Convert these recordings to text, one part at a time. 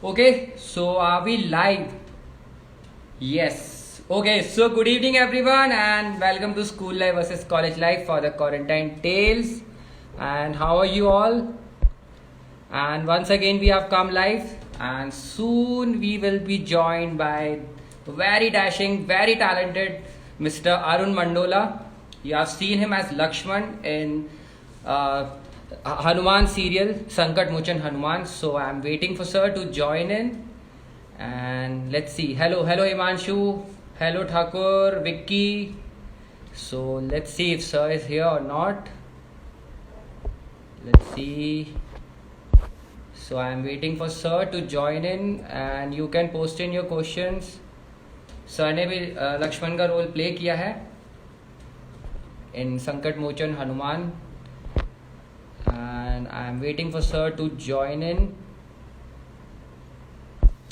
Okay, so are we live? Yes. Okay, so good evening everyone and welcome to School Life versus College Life for the Quarantine Tales. And how are you all? And once again we have come live and soon we will be joined by very dashing, very talented Mr. Arun Mandola. You have seen him as Lakshman in uh, Hanuman serial, Sankat Mochan Hanuman. So I'm waiting for sir to join in. And let's see. Hello Himanshu. Hello Thakur, Vicky. So let's see if sir is here or not. Let's see. So I am waiting for sir to join in and you can post in your questions. Sir ने भी लक्ष्मण का role play किया है इन संकट Mochan Hanuman and I am waiting for sir to join in.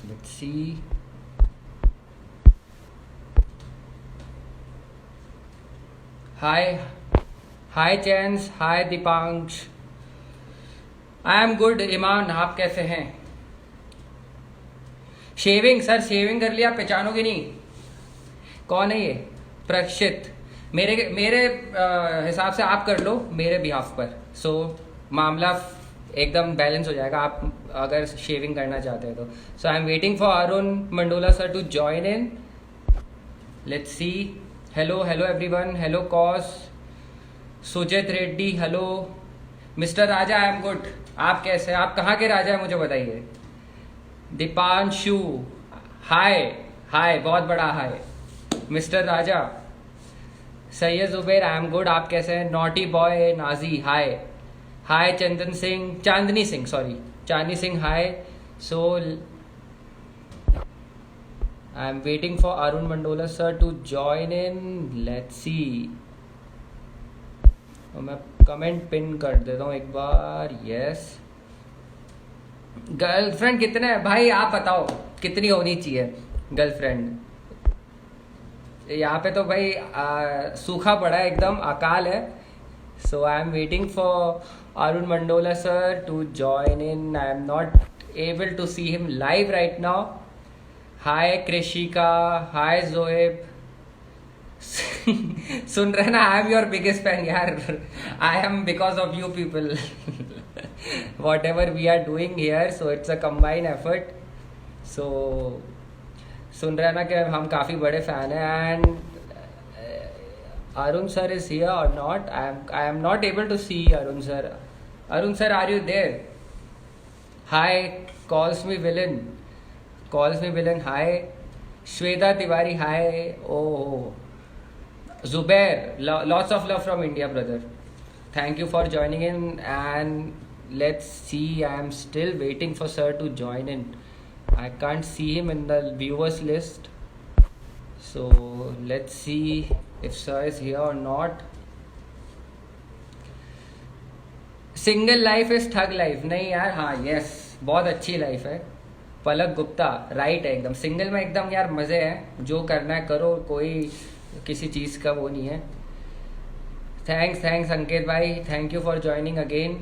Let's see. Hi Chance, hi Dipansh. I am good. ईमान आप कैसे हैं? Shaving sir shaving कर लिया, पहचानोगे नहीं? कौन है ये? प्रक्षित. मेरे मेरे हिसाब से आप कर लो मेरे बिहाफ पर. सो मामला एकदम बैलेंस हो जाएगा आप अगर शेविंग करना चाहते हैं तो. So I am waiting for Arun Mandola sir to join in. Let's see. Hello everyone. Hello कॉस. Sujit Reddy. Hello mister Raja. I am good. आप कैसे हैं? आप कहाँ के राजा हैं मुझे बताइए. दीपांशु. हाय बहुत बड़ा hi mister Raja. Syed Zubair. I am good. आप कैसे हैं? Naughty boy Naazi. Hi Chandni Singh. Hi. So I am waiting for Arun Mandola sir to join in. Let's see. मैं कमेंट पिन कर देता हूँ एक बार. यस. गर्लफ्रेंड कितने है भाई आप बताओ कितनी होनी चाहिए गर्लफ्रेंड. यहाँ पे तो भाई सूखा पड़ा है एकदम अकाल है. So I am waiting for Arun Mandola sir to join in. I am not able to see him live right now. Hi Krishika. Hi Zoeb. सुन रहे ना. I am your biggest fan यार. I am because of you people. whatever we are doing here, so it's a combined effort. So सुन रहे ना कि हम काफ़ी बड़े फ़ैन हैं. And Arun sir is here और not. I am not able to see Arun sir. Arun sir are you there? Hi. Calls me villain. Hi. Shweta Tiwari. Hi. Oh Zubair. Lots of love from India brother. Thank you for joining in and let's see. I am still waiting for sir to join in. I can't see him in the viewers list. So let's see if sir is here or not. Single life is thug life. नहीं यार. हाँ yes बहुत अच्छी life है. पलक Gupta. Right है एकदम. Single में एकदम यार मज़े हैं. जो करना है करो. कोई किसी चीज़ का वो नहीं है. थैंक्स अंकित भाई. Thank you for joining again.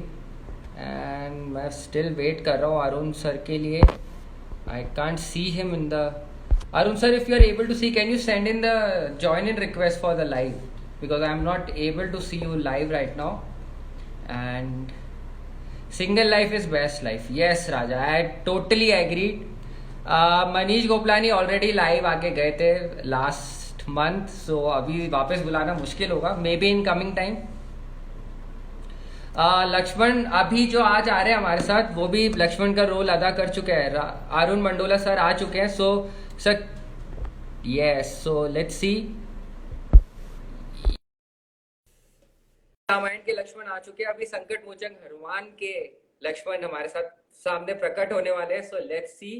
And मैं स्टिल वेट कर रहा हूँ अरुण सर के लिए. I can't see him in the. Arun sir if you are able to see can you send in the join in request for the live because I am not able to see you live right now. And single life is best life. Yes Raja. I totally agreed. Manish Gopalani already live आके गए थे last month. सो अभी वापस बुलाना मुश्किल होगा. May be in coming time. Lakshman अभी जो आज आ रहे हैं हमारे साथ वो भी लक्ष्मण का रोल अदा कर चुके हैं. अरुण मंडोला सर आ चुके हैं. So sir yes. So let's see. Ramayana के लक्ष्मण आ चुके हैं. अभी संकट मोचन हनुमान के लक्ष्मण हमारे साथ सामने प्रकट होने वाले हैं. So let's see.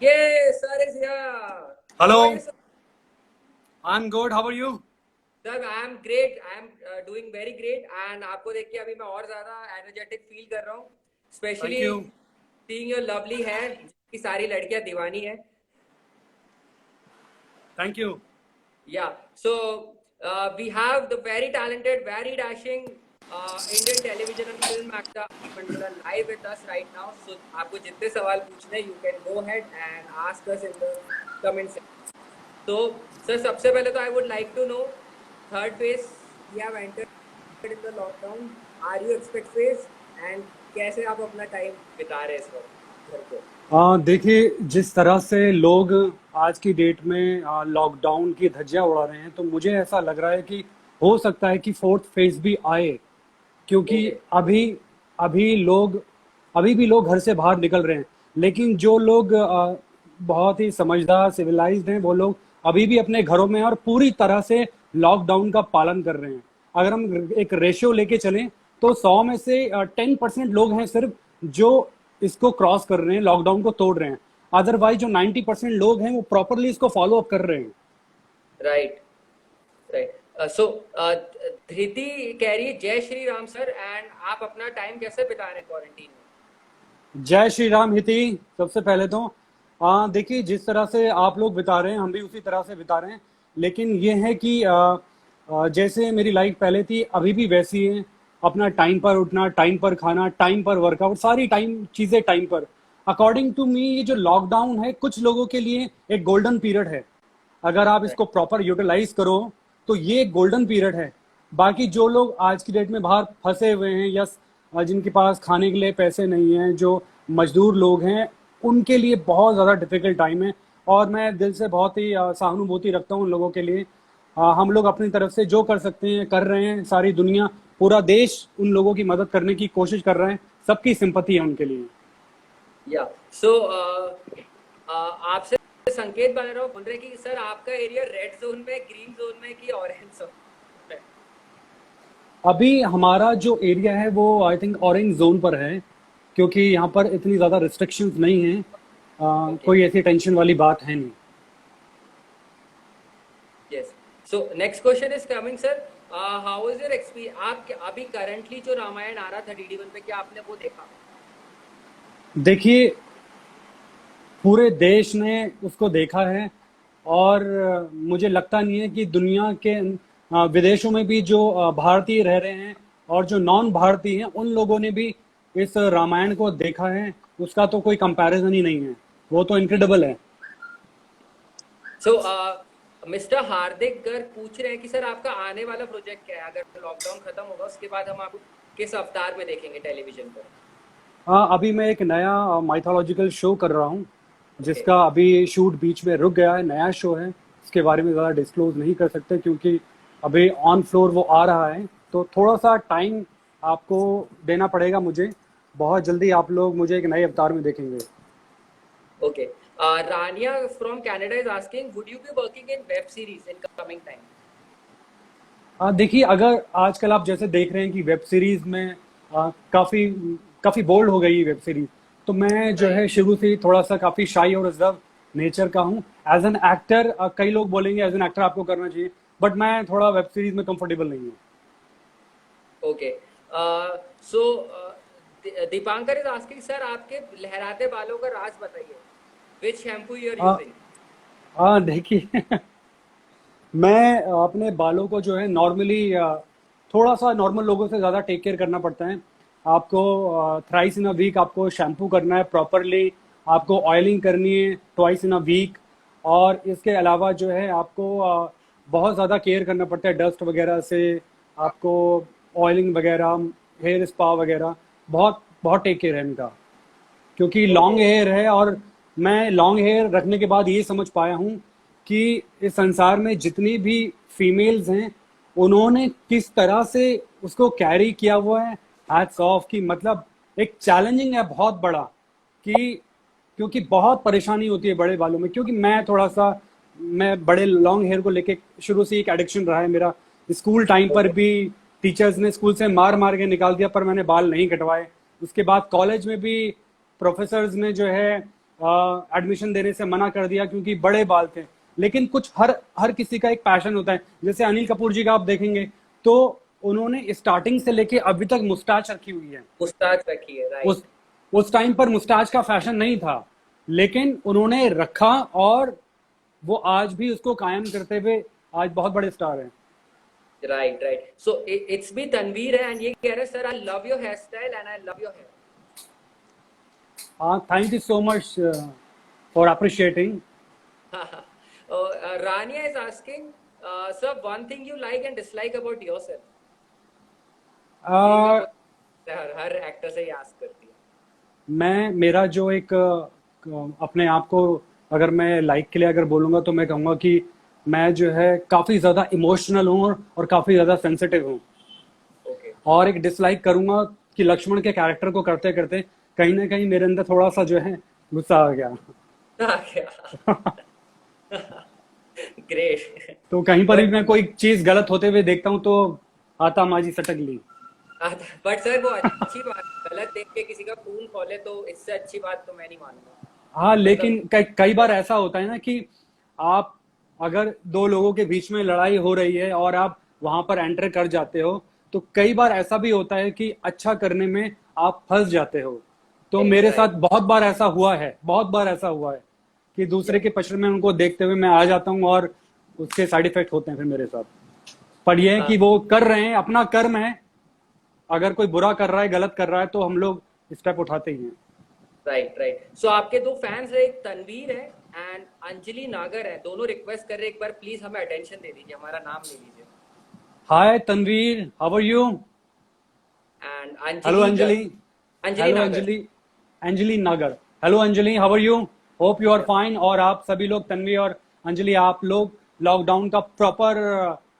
ये sir is here. Hello. I'm good. How are you? Sir I am great. I am doing very great. And आपको देख के अभी मैं और ज्यादा एनर्जेटिक फील कर रहा हूँ. Specially Thank you. Seeing your lovely hair जिसकी सारी लड़कियां दीवानी है. Thank you. Yeah so we have the very talented very dashing Indian television and film actor Mandola live with us right now, so आपको जितने सवाल पूछने you can go ahead and ask us in the comment section. तो sir सबसे पहले तो I would like to know third phase we have entered in the lockdown, are you expect phase and कैसे आप अपना टाइम बिता रहे हैं इस वक्त घर पे. देखिए, जिस तरह से लोग आज की डेट में लॉकडाउन की धज्जियां उड़ा रहे हैं, तो मुझे ऐसा लग रहा है कि हो सकता है कि फोर्थ फेज भी आए, क्योंकि Okay. अभी अभी लोग अभी भी लोग घर से बाहर निकल रहे हैं, लेकिन जो लोग बहुत ही समझदार सिविलाइज्ड हैं, वो लोग अभी भी अपने घरों में हैं और पूरी तरह से लॉकडाउन का पालन कर रहे हैं. अगर हम एक रेशियो लेके चलें तो 100 में से 10% लोग हैं सिर्फ जो इसको क्रॉस कर रहे हैं, लॉकडाउन को तोड़ रहे हैं. अदरवाइज जो 90% लोग हैं वो प्रॉपरली इसको फॉलो अप कर रहे हैं. Right right. सो धृति कह रही है जय श्री राम सर, एंड आप अपना टाइम कैसे बिता रहे हैं क्वारंटीन में. जय श्री राम हिति. सबसे पहले तो देखिए, जिस तरह से आप लोग बिता रहे हैं हम भी उसी तरह से बिता रहे हैं, लेकिन ये है कि जैसे मेरी लाइफ पहले थी अभी भी वैसी है. अपना टाइम पर उठना, टाइम पर खाना, टाइम पर वर्कआउट, सारी चीजें टाइम पर. अकॉर्डिंग टू मी ये जो लॉकडाउन है कुछ लोगों के लिए एक गोल्डन पीरियड है. अगर आप इसको प्रॉपर यूटिलाइज करो तो ये एक गोल्डन पीरियड है. बाकी जो लोग आज की डेट में बाहर फंसे हुए हैं या जिनके पास खाने के लिए पैसे नहीं हैं, जो मजदूर लोग हैं, उनके लिए बहुत ज़्यादा डिफिकल्ट टाइम है. और मैं दिल से बहुत ही सहानुभूति रखता हूँ उन लोगों के लिए. हम लोग अपनी तरफ से जो कर सकते हैं कर रहे हैं. सारी दुनिया, पूरा देश उन लोगों की मदद करने की कोशिश कर रहे हैं. सबकी सिंपैथी है उनके लिए. या सो आपसे संकेत बन रहा हूँ, बोल रहे कि सर आपका एरिया रेड जोन में, ग्रीन जोन में कि ऑरेंज जोन में. अभी हमारा जो एरिया है वो आई थिंक ऑरेंज जोन पर है, क्योंकि यहाँ पर इतनी ज़्यादा रिस्ट्रिक्शंस नहीं हैं. कोई ऐसी टेंशन वाली बात है नहीं. Yes. So next question is coming sir. How is your experience, आप अभी करंटली जो रामायण आ रहा था DD1 पे, क्या आपने वो देखा? देखिए, पूरे देश ने उसको देखा है और मुझे लगता नहीं है कि दुनिया के विदेशों में भी जो भारतीय रह रहे हैं और जो नॉन भारतीय हैं उन लोगों ने भी इस रामायण को देखा है. उसका तो कोई कंपैरिजन ही नहीं है. वो तो इनक्रेडिबल है. सो मिस्टर हार्दिक गर्ग पूछ रहे हैं कि सर आपका आने वाला प्रोजेक्ट क्या है, अगर लॉकडाउन खत्म होगा उसके बाद हम आपको किस अवतार में देखेंगे टेलीविजन पर? अभी मैं एक नया माइथोलॉजिकल शो कर रहा हूँ, जिसका अभी शूट बीच में रुक गया है. नया शो है, इसके बारे में ज़्यादा डिस्क्लोज नहीं कर सकते क्योंकि अभी ऑन फ्लोर वो आ रहा है. तो थोड़ा सा टाइम आपको देना पड़ेगा मुझे. बहुत जल्दी आप लोग मुझे एक नए अवतार में देखेंगे. Okay. Rania from Canada is asking would you be working in web series in coming time? देखिए, अगर आजकल आप जैसे देख रहे हैं कि वेब सीरीज में काफ़ी काफ़ी बोल्ड हो गई वेब सीरीज, तो मैं जो है शुरू से ही थोड़ा सा काफ़ी शाई और रिजर्व नेचर का हूँ. एज एन एक्टर कई लोग बोलेंगे एज एन एक्टर आपको करना चाहिए, बट मैं थोड़ा वेब सीरीज में कंफर्टेबल नहीं हूँ. Okay. So Dipankar is asking sir आपके लहराते बालों का राज बताइए. विच शैम्पू यू आर यूजिंग? देखिए, मैं अपने बालों को जो है नॉर्मली थोड़ा सा नॉर्मल लोगों से ज़्यादा टेक केयर करना पड़ता है. आपको थ्राइस इन अ वीक आपको शैम्पू करना है प्रॉपरली. आपको ऑयलिंग करनी है ट्वाइस इन अ वीक. और इसके अलावा जो है आपको बहुत ज़्यादा केयर करना पड़ता है डस्ट वगैरह से. आपको ऑयलिंग वगैरह, हेयर स्पा वगैरह, बहुत बहुत टेक केयर है इनका, क्योंकि लॉन्ग हेयर है. और मैं लॉन्ग हेयर रखने के बाद ये समझ पाया हूँ कि इस संसार में जितनी भी फीमेल्स हैं उन्होंने किस तरह से उसको कैरी किया हुआ है. Hats off. की मतलब एक चैलेंजिंग है बहुत बड़ा, कि क्योंकि बहुत परेशानी होती है बड़े बालों में. क्योंकि मैं बड़े लॉन्ग हेयर को लेके शुरू से एक एडिक्शन रहा है मेरा. स्कूल टाइम पर भी टीचर्स ने स्कूल से मार मार के निकाल दिया, पर मैंने बाल नहीं कटवाए. उसके बाद कॉलेज में भी प्रोफेसर्स ने जो है एडमिशन देने से मना कर दिया क्योंकि बड़े बाल थे. लेकिन कुछ हर किसी का एक पैशन होता है. जैसे अनिल कपूर जी का आप देखेंगे तो उन्होंने स्टार्टिंग से लेके अभी तक मुस्टाच रखी हुई है. मुस्ताच रखी है, राइट. उस टाइम पर मुस्टाच का फैशन नहीं था, लेकिन उन्होंने रखा और वो आज भी उसको कायम करते हुए आज बहुत बड़े स्टार हैं. राइट राइट, सो इट्स भी तनवीर है, एंड ये कह रहे हैं sir I love your hair style and I love your hair. Thank you so much for appreciating. Rania is asking, sir, one thing you like and dislike about yourself. ये मैं हर actor से he ask करती हूँ. मैं मेरा जो एक अपने आप को अगर मैं लाइक के लिए अगर बोलूंगा तो मैं कहूँगा कि मैं जो है काफ़ी ज़्यादा इमोशनल हूँ और काफ़ी ज़्यादा सेंसिटिव हूँ. ओके. और एक डिसलाइक करूंगा कि लक्ष्मण के कैरेक्टर को करते करते कहीं ना कहीं मेरे अंदर थोड़ा सा जो है गुस्सा आ गया. ग्रेट. तो कहीं पर भी मैं कोई चीज गलत होते हुए देखता हूँ तो आता माजी सटक ली. बट सर वो अच्छी बात, गलत देख के किसी का खून खोले तो इससे अच्छी बात तो मैं नहीं मानूंगा. हाँ, मतलब लेकिन कई बार ऐसा होता है ना कि आप अगर दो लोगों के बीच में लड़ाई हो रही है और आप वहां पर एंटर कर जाते हो तो कई बार ऐसा भी होता है कि अच्छा करने में आप फंस जाते हो. तो मेरे साथ बहुत बार ऐसा हुआ है, बहुत बार ऐसा हुआ है कि दूसरे के पक्ष में उनको देखते हुए मैं आ जाता हूँ और उसके साइड इफेक्ट होते हैं फिर मेरे साथ. पर यह है कि वो कर रहे हैं, अपना कर्म है. अगर कोई बुरा कर रहा है, गलत कर रहा है तो हम लोग स्टेप उठाते ही हैं. राइट राइट, सो आपके दो फैंस है, एक तनवीर है एंड अंजलि नागर है, दोनों रिक्वेस्ट कर रहे हैं एक बार प्लीज हमें अटेंशन दे दीजिए, हमारा नाम ले लीजिए. Hi Tanveer, how are you? And hello Anjali. Anjali hello Nagar. Anjali. Anjali Nagar. Hello Anjali, how are you? Hope you are fine. और आप सभी लोग, तन्वी और अंजलि, आप लोग लॉकडाउन का प्रॉपर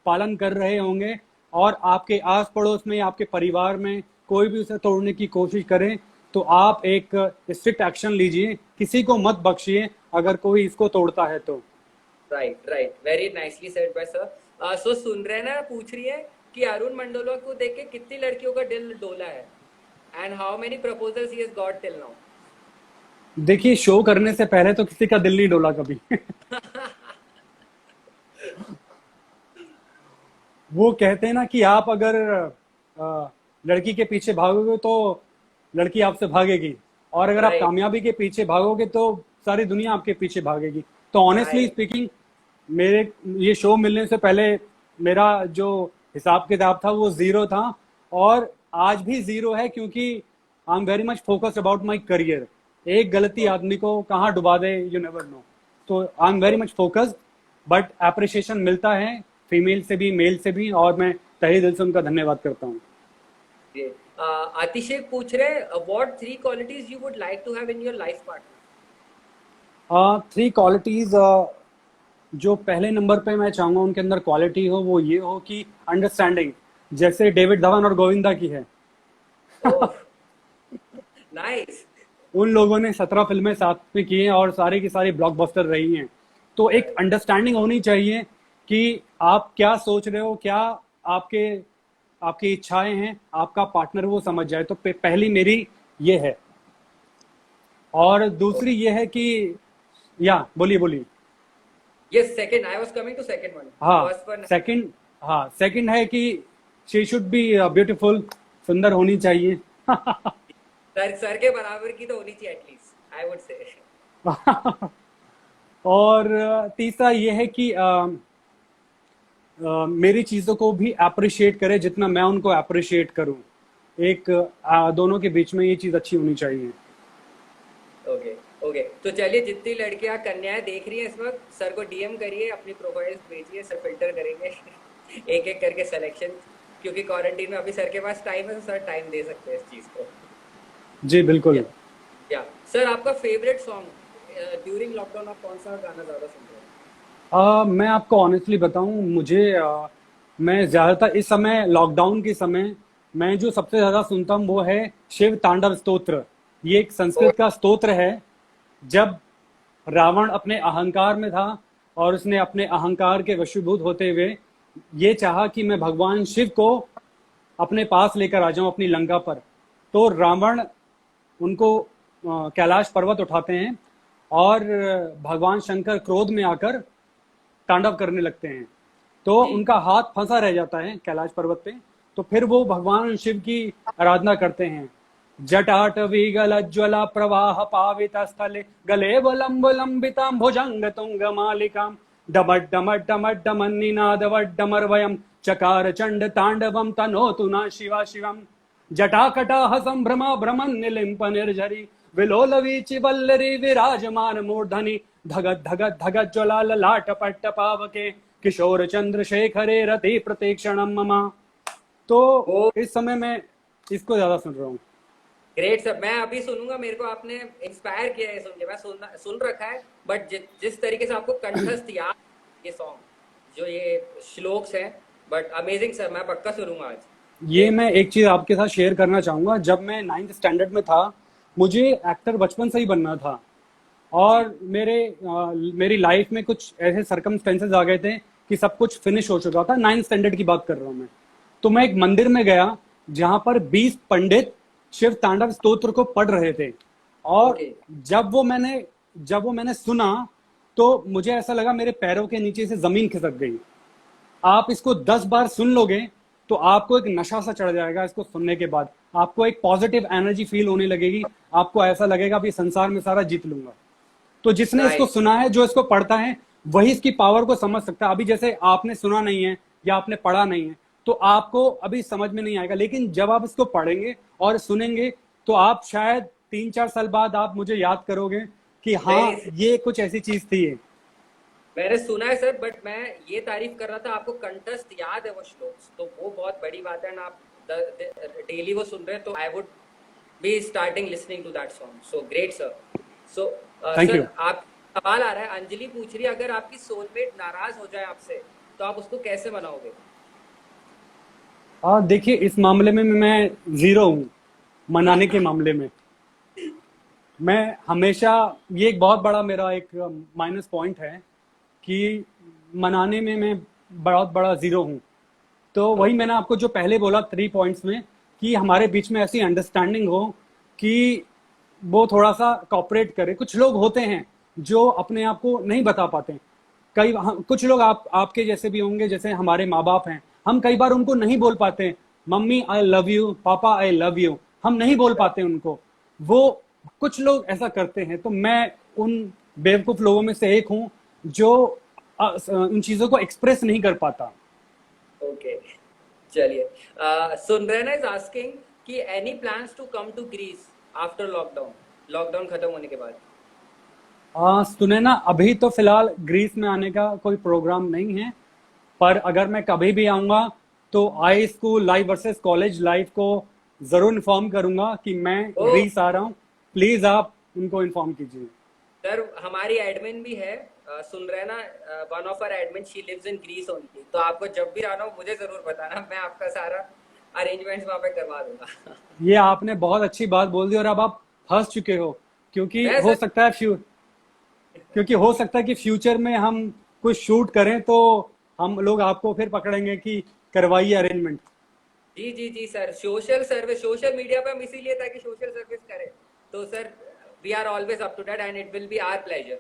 पालन कर रहे होंगे और आपके आस पड़ोस में, आपके परिवार में कोई भी उसे तोड़ने की कोशिश करे तो आप एक स्ट्रिक्ट एक्शन लीजिए, किसी को मत बख्शिए अगर कोई इसको तोड़ता है तो. Right right, very nicely said by sir. So सुन रहे ना, पूछ रही है कि अरुण मंडोला को देख के कितनी लड़कियों का दिल डोला है and how many proposals he has got till now. देखिए, शो करने से पहले तो किसी का दिल नहीं डोला कभी. वो कहते हैं ना कि आप अगर लड़की के पीछे भागोगे तो लड़की आपसे भागेगी, और अगर आप Right. कामयाबी के पीछे भागोगे तो सारी दुनिया आपके पीछे भागेगी. तो ऑनेस्टली Right. स्पीकिंग, मेरे ये शो मिलने से पहले मेरा जो हिसाब किताब था वो जीरो था और आज भी जीरो है, क्योंकि आई am very much focused about my career. एक गलती आदमी को कहाँ डुबा दे, यू नेवर नो. तो I am very much focused, but appreciation मिलता है फीमेल से भी, मेल से भी, और मैं तहे दिल से उनका धन्यवाद करता हूँ. अतिशय पूछ रहे, what 3 qualities you would like to have in your life partner. 3 qualities जो पहले नंबर पे मैं चाहूंगा उनके अंदर क्वालिटी हो, वो ये हो कि अंडरस्टैंडिंग, जैसे डेविड धवन और गोविंदा की है. नाइस. उन लोगों ने 17 फिल्में साथ में की हैं और सारी की सारी ब्लॉकबस्टर रही हैं. तो एक अंडरस्टैंडिंग होनी चाहिए कि आप क्या सोच रहे हो, क्या आपके आपकी इच्छाएं हैं, आपका पार्टनर वो समझ जाए. तो पहली मेरी ये है. और दूसरी ये है कि, या बोलिए बोलिए. Yes, second, I was coming to second one. हाँ, फर्स्ट वन. सेकंड. हाँ, सेकंड है कि शी शुड बी ब्यूटीफुल, सुंदर होनी चाहिए. सर के बराबर की तो होनी चाहिए एटलीस्ट, आई वुड से. और तीसरा ये है कि मेरी चीज़ों को भी अप्रिशिएट करे जितना मैं उनको अप्रिशिएट करूं. एक दोनों के बीच में ये चीज़ अच्छी होनी चाहिए. ओके ओके, तो चलिए, जितनी लड़कियां कन्याएं देख रही हैं इस वक्त, सर को डीएम करिए, अपनी प्रोफाइल्स भेजिए, सर फिल्टर करेंगे. एक एक करके सिलेक्शन, क्योंकि क्वारंटीन में अभी सर के पास टाइम है तो सर टाइम दे सकते हैं इस चीज़ को. जी बिल्कुल. या सर, आपका फेवरेट सॉन्ग ड्यूरिंग लॉकडाउन, आप कौन सा गाना ज़्यादा सुनते हैं? मैं आपको ऑनेस्टली बताऊं, मुझे मैं ज़्यादातर इस समय लॉकडाउन के समय मैं जो सबसे ज़्यादा सुनता हूं वो है शिव तांडव स्तोत्र. ये एक संस्कृत का स्तोत्र है. जब रावण अपने अहंकार में था और उसने अपने अहंकार के वशीभूत होते हुए ये चाहा कि मैं भगवान शिव को अपने पास लेकर आ जाऊं अपनी लंका पर, तो रावण उनको कैलाश पर्वत उठाते हैं और भगवान शंकर क्रोध में आकर तांडव करने लगते हैं. तो उनका हाथ फंसा रह जाता है कैलाश पर्वत पे. तो फिर वो भगवान शिव की आराधना करते हैं. जटाटवी गलज्ज्वला प्रवाह पावित स्थले गले वलंब लंबितां भुजंग तुंग मालिकां डमड डमड डमड डमन्निनाद वड्डमर्वयं चकार चंड तांडवम तनोतु न शिवा शिवम जटाकटाह संभ्रमा भ्रमन् निलिम्प निर्झरी विलोल वीचि वल्लरी विराजमान मूर्धनि धगत धगत धगत ज्वला ललाट पट्ट पावके किशोर चंद्रशेखरे रति प्रतीक्षणम ममा। तो वो इस समय मैं इसको ज्यादा सुन रहा हूँ। ग्रेट सर, मैं अभी सुनूंगा। मेरे को आपने इंस्पायर किया है सुन के। मैं सुन रखा है, बट जिस तरीके से आपको कंठस्थ याद ये सॉन्ग, जो ये श्लोक्स है, बट अमेजिंग सर, मैं पक्का सुनूंगा आज। ये मैं एक चीज आपके साथ शेयर करना चाहूंगा। जब मैं 9th स्टैंडर्ड में था, मुझे एक्टर बचपन से ही बनना था, और मेरी लाइफ में कुछ ऐसे सर्कमस्टेंसेस आ गए थे कि सब कुछ फिनिश हो चुका था। 9th स्टैंडर्ड की बात कर रहा हूँ मैं। तो मैं एक मंदिर में गया जहां पर 20 पंडित शिव तांडव स्तोत्र को पढ़ रहे थे, और ओके, जब वो मैंने सुना तो मुझे ऐसा लगा मेरे पैरों के नीचे से जमीन खिसक गई। आप इसको 10 बार सुन लोगे तो आपको एक नशा सा चढ़ जाएगा। इसको सुनने के बाद आपको एक पॉजिटिव एनर्जी फील होने लगेगी। आपको ऐसा लगेगा भी संसार में सारा जीत लूंगा। तो जिसने इसको नाइस। सुना है, जो इसको पढ़ता है, वही इसकी पावर को समझ सकता है। अभी जैसे आपने सुना नहीं है या आपने पढ़ा नहीं है तो आपको अभी समझ में नहीं आएगा, लेकिन जब आप इसको पढ़ेंगे और सुनेंगे तो आप शायद 3-4 साल बाद आप मुझे याद करोगे कि हाँ, नहीं, ये कुछ ऐसी चीज थी। मैंने सुना है सर, बट मैं ये तारीफ कर रहा था आपको कंठस्थ याद है वो श्लोक्स, तो वो बहुत बड़ी बात है ना। आप डेली वो सुन रहे हैं, तो I would be starting listening to that song. So great sir. So thank sir, you. आप सवाल आ रहा है, अंजलि पूछ रही है, अगर आपकी सोलमेट नाराज हो जाए आपसे तो आप उसको कैसे मनाओगे? देखिए, इस मामले में मैं जीरो हूँ। मनाने के मामले में मैं हमेशा, ये एक बहुत बड़ा मेरा एक माइनस पॉइंट है कि मनाने में मैं बहुत बड़ा जीरो हूँ। तो वही मैंने आपको जो पहले बोला 3 पॉइंट्स में, कि हमारे बीच में ऐसी अंडरस्टैंडिंग हो कि वो थोड़ा सा कॉपरेट करे। कुछ लोग होते हैं जो अपने आप को नहीं बता पाते। कुछ लोग आपके जैसे भी होंगे, जैसे हमारे माँ बाप हैं। हम कई बार उनको नहीं बोल पाते, मम्मी आई लव यू, पापा आई लव यू, हम नहीं बोल पाते उनको। वो कुछ लोग ऐसा करते हैं। तो मैं उन बेवकूफ लोगों में से एक हूँ जो उन चीजों को एक्सप्रेस नहीं कर पाता। ओके, चलिए। सुनरैना इज आस्किंग कि any plans to come to Greece after lockdown, lockdown खत्म होने के बाद? सुने ना, अभी तो फिलहाल ग्रीस में आने का कोई प्रोग्राम नहीं है, पर अगर मैं कभी भी आऊंगा तो I school life versus college life को जरूर इन्फॉर्म करूंगा कि मैं ओ ग्रीस आ रहा हूँ। प्लीज आप उनको इन्फॉर्म कीजिए। सर, हमारी एडमिन भी है Sunraina, one of our admin, she lives in Greece only. तो आपको जब भी आना हो मुझे जरूर बताना, मैं आपका सारा अरेंजमेंट्स वहां पे करवा दूंगा। ये आपने बहुत अच्छी बात बोल दी, और अब आप फंस चुके हो, क्योंकि मैं हो सर, सकता है कि फ्यूचर में हम कुछ शूट करें तो हम लोग आपको फिर पकड़ेंगे कि करवाइए अरेंजमेंट। जी जी जी sir, social service, social media पे हम इसीलिए ताकि सोशल सर्विस करें। तो sir, we are always up to that and it will be our pleasure.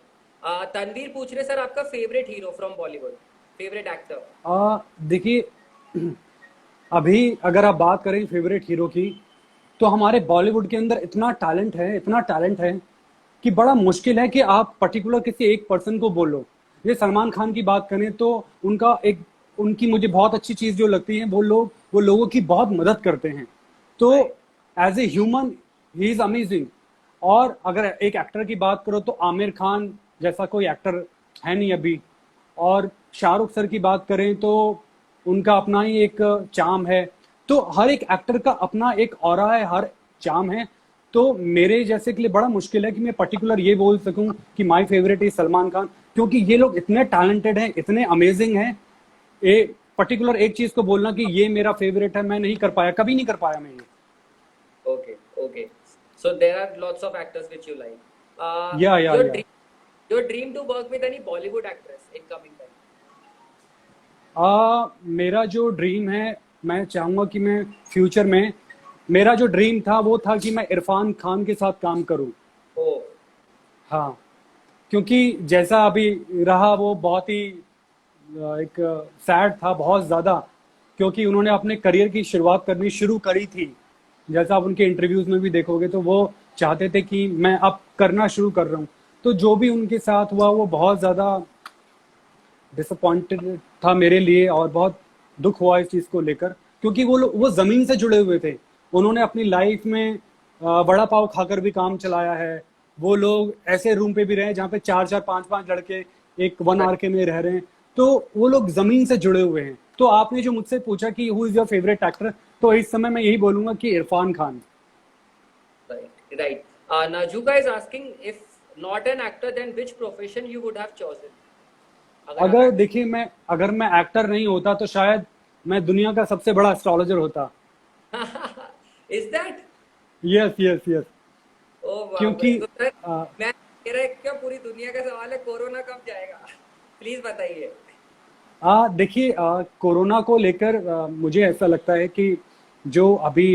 Tanveer पूछ रहे सर, आपका favourite hero from Bollywood, favourite actor? देखिए, अभी अगर आप बात करें फेवरेट हीरो की, तो हमारे बॉलीवुड के अंदर इतना टैलेंट है कि बड़ा मुश्किल है कि आप पर्टिकुलर किसी एक पर्सन को बोलो। ये सलमान खान की बात करें तो उनकी मुझे बहुत अच्छी चीज जो लगती है, वो लोगों की बहुत मदद करते हैं। तो as a human he is amazing. और अगर एक एक्टर की बात करो तो आमिर खान जैसा कोई एक्टर है नहीं अभी। और शाहरुख सर की बात करें तो उनका अपना ही एक चार्म है। तो हर एक एक्टर का अपना एक ऑरा है, हर चार्म है। तो मेरे जैसे के लिए बड़ा मुश्किल है कि मैं पर्टिकुलर ये बोल सकूं कि my favourite is Salman Khan, क्योंकि ये लोग इतने टैलेंटेड हैं, इतने अमेजिंग हैं। पर्टिकुलर एक चीज को बोलना कि ये मेरा फेवरेट है, मैं नहीं कर पाया, कभी नहीं कर पाया मैं ये। Okay, okay. So there are lots of actors which you like. या Your dream to work with any Bollywood actress in coming time? मेरा जो ड्रीम है, मैं चाहूंगा कि मैं फ्यूचर में, मेरा जो ड्रीम था वो था कि मैं इरफान खान के साथ काम करूं। Oh, हाँ, क्योंकि जैसा अभी रहा वो बहुत ही एक सैड था, बहुत ज़्यादा, क्योंकि उन्होंने अपने करियर की शुरुआत करनी शुरू करी थी। जैसा आप उनके इंटरव्यूज में भी देखोगे तो वो चाहते थे कि मैं अब करना शुरू कर रहा हूँ। तो जो भी उनके साथ हुआ वो बहुत ज़्यादा डिसअपॉइंटेड था मेरे लिए, और बहुत दुख हुआ इस चीज को लेकर, क्योंकि वो जमीन से जुड़े हुए थे। उन्होंने अपनी लाइफ में वड़ा पाव खाकर भी काम चलाया है। वो लोग ऐसे रूम पे भी रहे जहाँ पे चार चार पांच पांच लड़के एक वन आर के में रह रहे हैं। तो वो लोग जमीन से जुड़े हुए हैं। तो आपने जो मुझसे पूछा कि who is your favourite actor, तो इस समय मैं यही बोलूंगा कि Irfan Khan. Right, right. Najuka is asking if not an actor, then which profession you would have chosen? अगर आप अगर देखिए, अगर मैं एक्टर नहीं होता तो शायद मैं दुनिया का सबसे बड़ा एस्ट्रोलॉजर होता। actor is that? Yes yes yes. Oh वाह भाई, क्योंकि तो सर अ, मैं मेरा क्या पूरी दुनिया का सवाल है, कोरोना कब जाएगा? प्लीज बताइए। देखिए, कोरोना को लेकर मुझे ऐसा लगता है कि जो अभी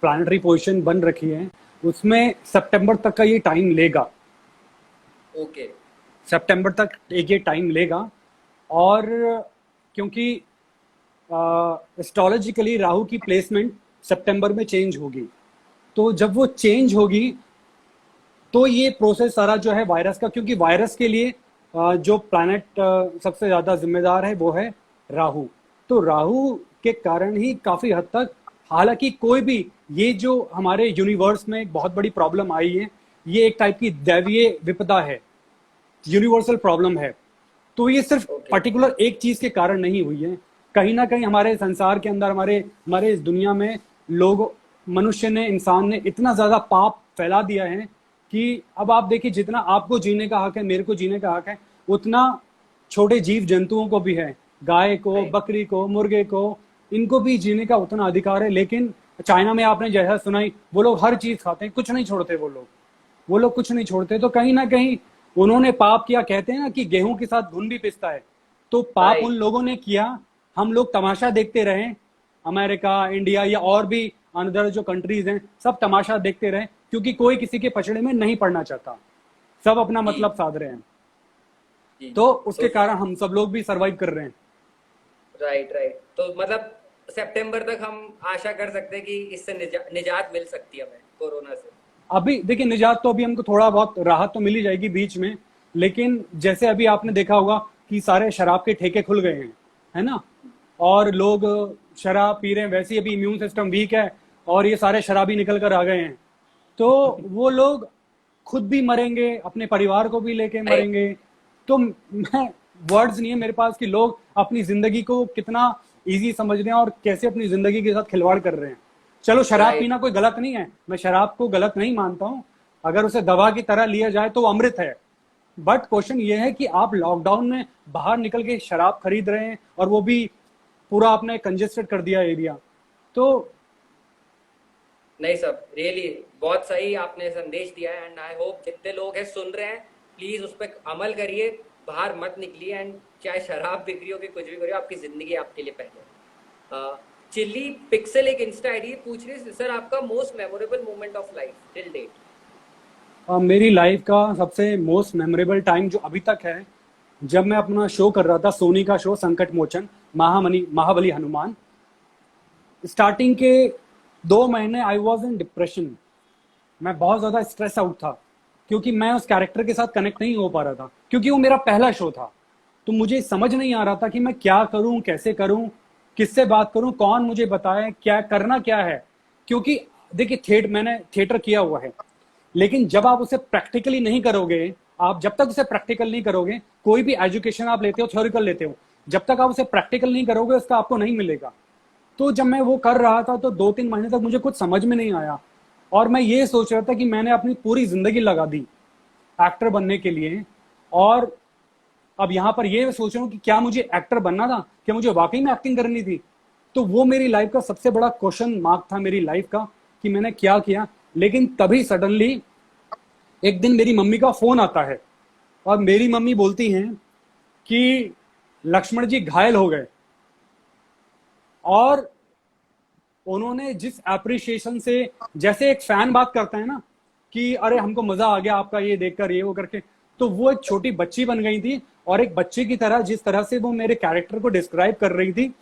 प्लानिटरी पोजीशन बन रखी है उसमें सितंबर तक का ये टाइम लेगा। ओके। सितंबर तक एक ये टाइम लेगा। और क्योंकि एस्ट्रोलॉजिकली राहु की प्लेसमेंट सितंबर में चेंज होगी, तो जब वो चेंज होगी तो ये प्रोसेस सारा जो है वायरस का, क्योंकि वायरस के लिए जो प्लैनेट सबसे ज्यादा जिम्मेदार है वो है राहु। तो राहु के कारण ही काफी हद तक, हालांकि कोई भी, ये जो हमारे यूनिवर्स में एक बहुत बड़ी प्रॉब्लम आई है, ये एक टाइप की दैवीय विपदा है, यूनिवर्सल प्रॉब्लम है। तो ये सिर्फ ओके। पर्टिकुलर एक चीज के कारण नहीं हुई है। कहीं ना कहीं हमारे संसार के अंदर, हमारे हमारे इस दुनिया में लोग, मनुष्य ने, इंसान ने इतना ज्यादा पाप फैला दिया है कि अब आप देखिए, जितना आपको जीने का हक है, मेरे को जीने का हक है, उतना छोटे जीव जंतुओं को भी है। गाय को, राइट। बकरी को, मुर्गे को, इनको भी जीने का उतना अधिकार है। लेकिन चाइना में आपने जैसा सुनाई, वो लोग हर चीज खाते हैं, कुछ नहीं छोड़ते वो लोग कुछ नहीं छोड़ते। तो कहीं ना कहीं उन्होंने पाप किया। कहते हैं ना कि गेहूं के साथ घुन भी पिसता है। तो पाप उन राइट। लोगों ने किया, हम लोग तमाशा देखते रहे। अमेरिका, इंडिया या और भी अनदर जो कंट्रीज हैं, सब तमाशा देखते रहे, क्योंकि कोई किसी के पचड़े में नहीं पड़ना चाहता। सब अपना जी। मतलब साध रहे हैं। जी। तो तो उसके कारण हम सब लोग भी सरवाइव कर रहे हैं। Right, right. तो मतलब सितंबर तक हम आशा कर सकते हैं कि इससे निजात मिल सकती है हमें कोरोना से। अभी देखिए, निजात तो अभी हमको थोड़ा बहुत राहत तो मिल ही जाएगी बीच में। लेकिन जैसे अभी आपने देखा होगा कि सारे शराब के ठेके खुल गए हैं, है ना? और लोग शराब पी रहे हैं। वैसे ही अभी इम्यून सिस्टम वीक है और ये सारे शराबी निकल कर आ गए हैं। तो वो लोग खुद भी मरेंगे, अपने परिवार को भी लेके राइट। मरेंगे। तो मैं, वर्ड्स नहीं है मेरे पास कि लोग अपनी जिंदगी को कितना इजी समझ रहे हैं और कैसे अपनी जिंदगी के साथ खिलवाड़ कर रहे हैं। चलो, शराब राइट। पीना कोई गलत नहीं है, मैं शराब को गलत नहीं मानता हूं। अगर उसे दवा की तरह लिया जाए तो वो अमृत है। बट क्वेश्चन ये है कि आप लॉकडाउन में बाहर निकल के शराब खरीद रहे हैं, और वो भी पूरा आपने कंजेस्टेड कर दिया एरिया। तो नहीं सब रियली बहुत सही आपने संदेश दिया है, एंड आई होप जितने लोग हैं सुन रहे हैं, प्लीज उस पर अमल करिए, बाहर मत निकलिए, एंड चाहे शराब बिक्री हो कि कुछ भी करिए, आपकी जिंदगी आपके लिए पहले। चिल्ली पिक्सल एक इंस्टा आईडी पूछ रही है, सर आपका most memorable moment of life till date? मेरी लाइफ का सबसे मोस्ट मेमोरेबल टाइम जो अभी तक है, जब मैं अपना शो कर रहा था, सोनी का शो संकट मोचन, महाबली हनुमान। स्टार्टिंग के 2 महीने आई वॉज इन डिप्रेशन। मैं बहुत ज्यादा स्ट्रेस आउट था, क्योंकि मैं उस कैरेक्टर के साथ कनेक्ट नहीं हो पा रहा था, क्योंकि वो मेरा पहला शो था। तो मुझे समझ नहीं आ रहा था कि मैं क्या करूं, कैसे करूं, किससे बात करूं, कौन मुझे बताए क्या करना क्या है। क्योंकि देखिए, मैंने थिएटर किया हुआ है, लेकिन जब आप उसे प्रैक्टिकली नहीं करोगे, आप जब तक उसे प्रैक्टिकल नहीं करोगे, कोई भी एजुकेशन आप लेते हो, थ्योरिकल लेते हो, जब तक आप उसे प्रैक्टिकल नहीं करोगे उसका आपको नहीं मिलेगा। तो जब मैं वो कर रहा था तो 2-3 महीने तक मुझे कुछ समझ में नहीं आया, और मैं ये सोच रहा था कि मैंने अपनी पूरी जिंदगी लगा दी एक्टर बनने के लिए। और अब यहाँ पर ये सोच रहा हूँ कि क्या मुझे एक्टर बनना था, क्या मुझे वाकई में एक्टिंग करनी थी? तो वो मेरी लाइफ का सबसे बड़ा क्वेश्चन मार्क था मेरी लाइफ का, कि मैंने क्या किया। लेकिन तभी सडनली एक दिन मेरी मम्मी का फोन आता है, और मेरी मम्मी बोलती हैं कि लक्ष्मण जी घायल हो गए। और उन्होंने जिस एप्रिसिएशन से, जैसे एक फैन बात करता है ना कि अरे हमको मजा आ गया आपका ये देखकर, ये वो करके, तो वो एक छोटी बच्ची बन गई थी। और एक बच्चे की तरह जिस तरह से वो मेरे कैरेक्टर को डिस्क्राइब कर रही थी,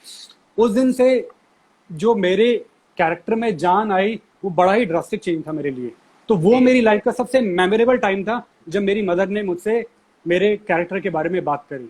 उस दिन से जो मेरे कैरेक्टर में जान आई, वो बड़ा ही ड्रास्टिक चेंज था मेरे लिए। तो वो मेरी लाइफ का सबसे मेमोरेबल टाइम था, जब मेरी मदर ने मुझसे मेरे कैरेक्टर के बारे में बात करी।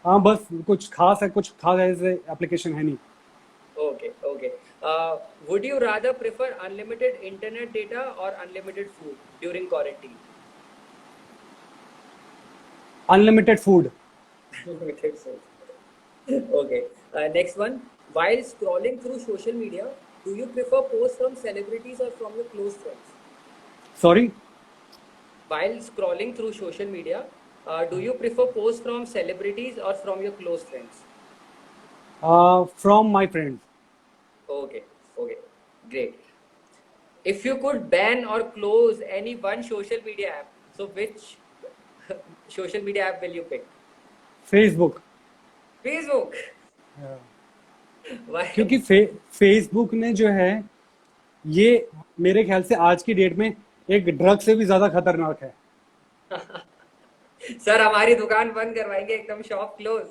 हाँ बस कुछ खास ऐसे एप्लीकेशन है नहीं। Okay, okay. Would you rather prefer unlimited internet data or unlimited food during quarantine? Unlimited food. Unlimited food. Okay. Next one. While scrolling through social media, do you prefer posts from celebrities or from your close friends? Sorry. While scrolling through social media, do you prefer posts from celebrities or from your close friends? From my friends. Okay, okay, great. If you could ban or close any one social media app, so which social media app will you pick? Facebook. Facebook. क्योंकि Why? Facebook ने जो है ये मेरे ख्याल से आज की डेट में एक ड्रग से भी ज्यादा खतरनाक है। सर हमारी दुकान बंद करवाएंगे एकदम शॉप क्लोज।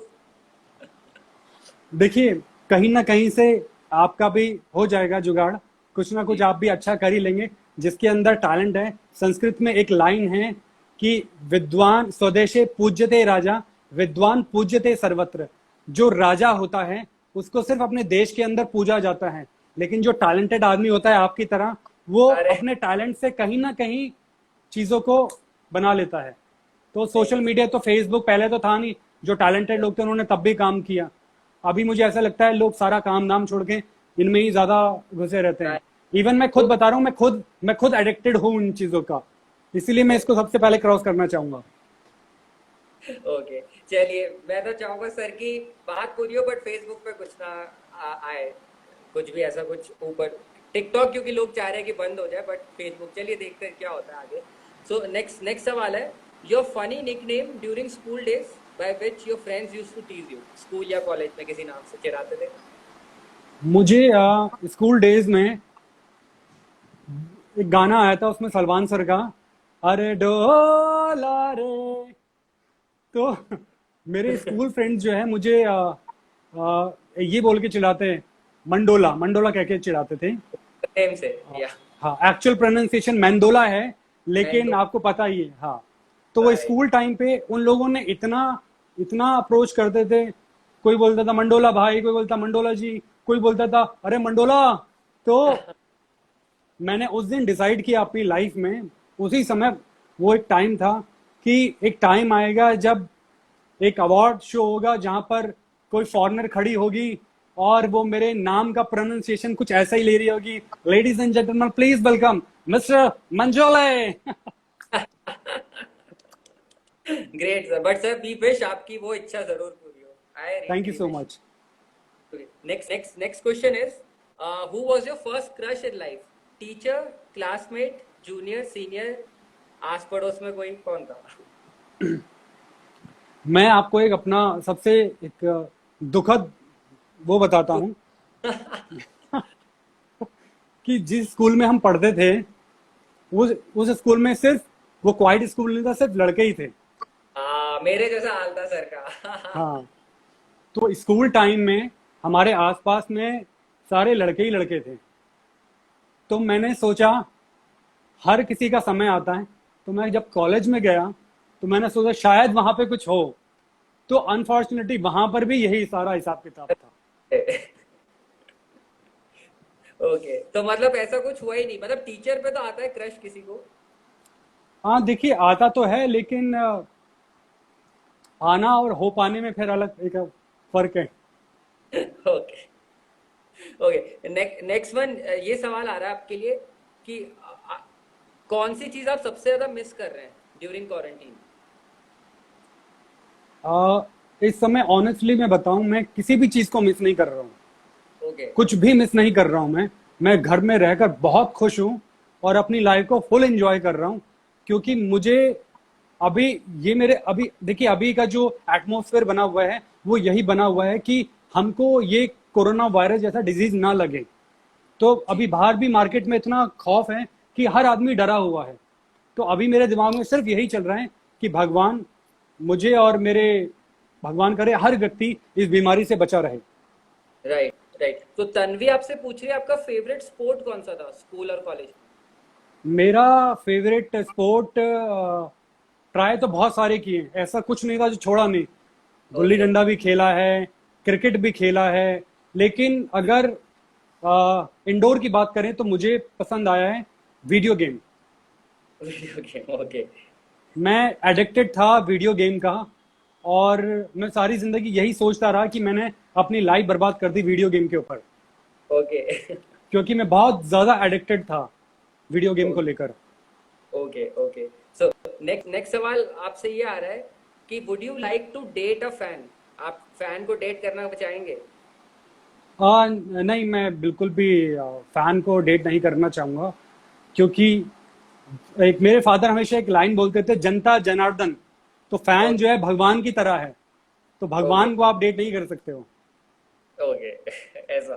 देखिए, कहीं ना कहीं से आपका भी हो जाएगा जुगाड़, कुछ ना कुछ जी। आप भी अच्छा कर ही लेंगे, जिसके अंदर टैलेंट है। संस्कृत में एक लाइन है कि विद्वान स्वदेशे पूज्यते राजा, विद्वान पूज्यते सर्वत्र। जो राजा होता है उसको सिर्फ अपने देश के अंदर पूजा जाता है, लेकिन जो टैलेंटेड आदमी होता है आपकी तरह, वो अरे अपने टैलेंट से कहीं ना कहीं चीजों को बना लेता है। तो नहीं सोशल मीडिया तो फेसबुक पहले तो था नहीं, जो टैलेंटेड लोग थे उन्होंने तब भी काम किया। अभी मुझे ऐसा लगता है लोग सारा काम नाम छोड़ के इनमें ही ज्यादा घुसे रहते हैं। नहीं, इवन मैं खुद तो बता रहा हूँ, मैं खुद एडिक्टेड हूँ इन चीजों का, इसीलिए मैं इसको सबसे पहले क्रॉस करना चाहूंगा। ओके चलिए मैं तो चाहूंगा सर की बात पूरी हो बट फेसबुक पे कुछ ना आए कुछ भी ऐसा कुछ ऊपर। टिकटॉक क्योंकि लोग चाह रहे हैं कि बंद हो जाए बट फेसबुक चलिए देखते हैं क्या होता है आगे। सो नेक्स्ट नेक्स्ट सवाल है your funny nickname during school days by which your friends used to tease you. School या कॉलेज में किसी नाम से चिढ़ाते थे? मुझे स्कूल डेज में एक गाना आया था, उसमें सलमान सर का, अरे डोला रे। तो मेरे स्कूल फ्रेंड्स जो है मुझे ये बोल के चिढ़ाते हैं, मंडोला मंडोला कह के चिढ़ाते थे। नेम से या हाँ, एक्चुअल प्रोनाउंसिएशन मैंडोला है, लेकिन मैंडो आपको पता ही है। हाँ, तो वो राइट स्कूल टाइम पे उन लोगों ने इतना इतना अप्रोच करते थे। कोई बोलता था मंडोला भाई, कोई बोलता मंडोला जी, कोई बोलता था अरे मंडोला। तो मैंने उस दिन डिसाइड किया अपनी लाइफ में, उसी समय, वो एक टाइम था कि एक टाइम आएगा जब एक अवार्ड शो होगा जहां पर कोई फॉरेनर खड़ी होगी और वो मेरे नाम का प्रोनाउंसिएशन कुछ ऐसा ही ले रही होगी, ladies and gentleman please welcome mister Manjole. Great sir but sir be wish आपकी वो इच्छा जरूर पूरी हो। I thank you really so wish. Much. Next question is, who was your first crush in life? Teacher, classmate, junior, senior, आस पड़ोस में कोई कौन था? मैं आपको एक अपना सबसे एक दुखद वो बताता हूँ कि जिस स्कूल में हम पढ़ते थे, उस स्कूल में सिर्फ, वो क्वाइट स्कूल नहीं था, सिर्फ लड़के ही थे। मेरे जैसा हाल था सर का। हाँ, तो स्कूल टाइम में हमारे आसपास में सारे लड़के ही लड़के थे। तो मैंने सोचा हर किसी का समय आता है, तो मैं जब कॉलेज में गया तो मैंने सोचा शायद वहां पे कुछ हो। तो अनफॉर्चुनेटली वहां पर भी यही सारा हिसाब किताब था। ओके तो मतलब ऐसा कुछ हुआ ही नहीं, मतलब टीचर पे तो आता है क्रश किसी को। हाँ देखिए, आता तो है, लेकिन आना और हो पाने में फिर अलग एक फर्क है। ओके ओके नेक्स्ट वन ये सवाल आ रहा है आपके लिए कि कौन सी चीज आप सबसे ज्यादा मिस कर रहे हैं ड्यूरिंग क्वारंटीन? इस समय ऑनेस्टली मैं बताऊं, मैं किसी भी चीज को मिस नहीं कर रहा हूँ, ओके कुछ भी मिस नहीं कर रहा हूं। मैं घर में रहकर बहुत खुश हूं और अपनी लाइफ को फुल एंजॉय कर रहा हूं, क्योंकि मुझे अभी ये मेरे अभी देखिए अभी का जो एटमॉस्फेयर बना हुआ है वो यही बना हुआ है कि हमको ये कोरोना वायरस जैसा डिजीज ना लगे। तो जी अभी बाहर भी मार्केट में इतना खौफ है कि हर आदमी डरा हुआ है। तो अभी मेरे दिमाग में सिर्फ यही चल रहा है कि भगवान मुझे और मेरे, भगवान करे हर व्यक्ति इस बीमारी से बचा रहे। Right right. तो तन्वी आपसे पूछ रही है आपका फेवरेट स्पोर्ट कौन सा था स्कूल और कॉलेज मेरा फेवरेट स्पोर्ट, ट्राई तो बहुत सारे किए, ऐसा कुछ नहीं था जो छोड़ा नहीं। गुल्ली ओके। डंडा भी खेला है, क्रिकेट भी खेला है। लेकिन अगर इंडोर की बात करें तो मुझे पसंद आया है video game. Video game, okay. मैं एडिक्टेड था वीडियो गेम का, और मैं सारी जिंदगी यही सोचता रहा कि मैंने अपनी लाइफ बर्बाद कर दी वीडियो गेम के ऊपर, ओके। क्योंकि मैं बहुत ज्यादा एडिक्टेड था वीडियो गेम को ओके। लेकर। Okay. Okay. So next next सवाल आपसे ये आ रहा है कि would you like to date a fan? आप फैन को डेट करना चाहेंगे? नहीं, मैं बिल्कुल भी फैन को डेट नहीं करना चाहूंगा, क्योंकि एक मेरे फादर हमेशा एक लाइन बोलते थे, जनता जनार्दन। तो फैन जो ओके। है भगवान की तरह है, तो ओके। भगवान को आप डेट नहीं कर सकते हो। ओके। ऐसा।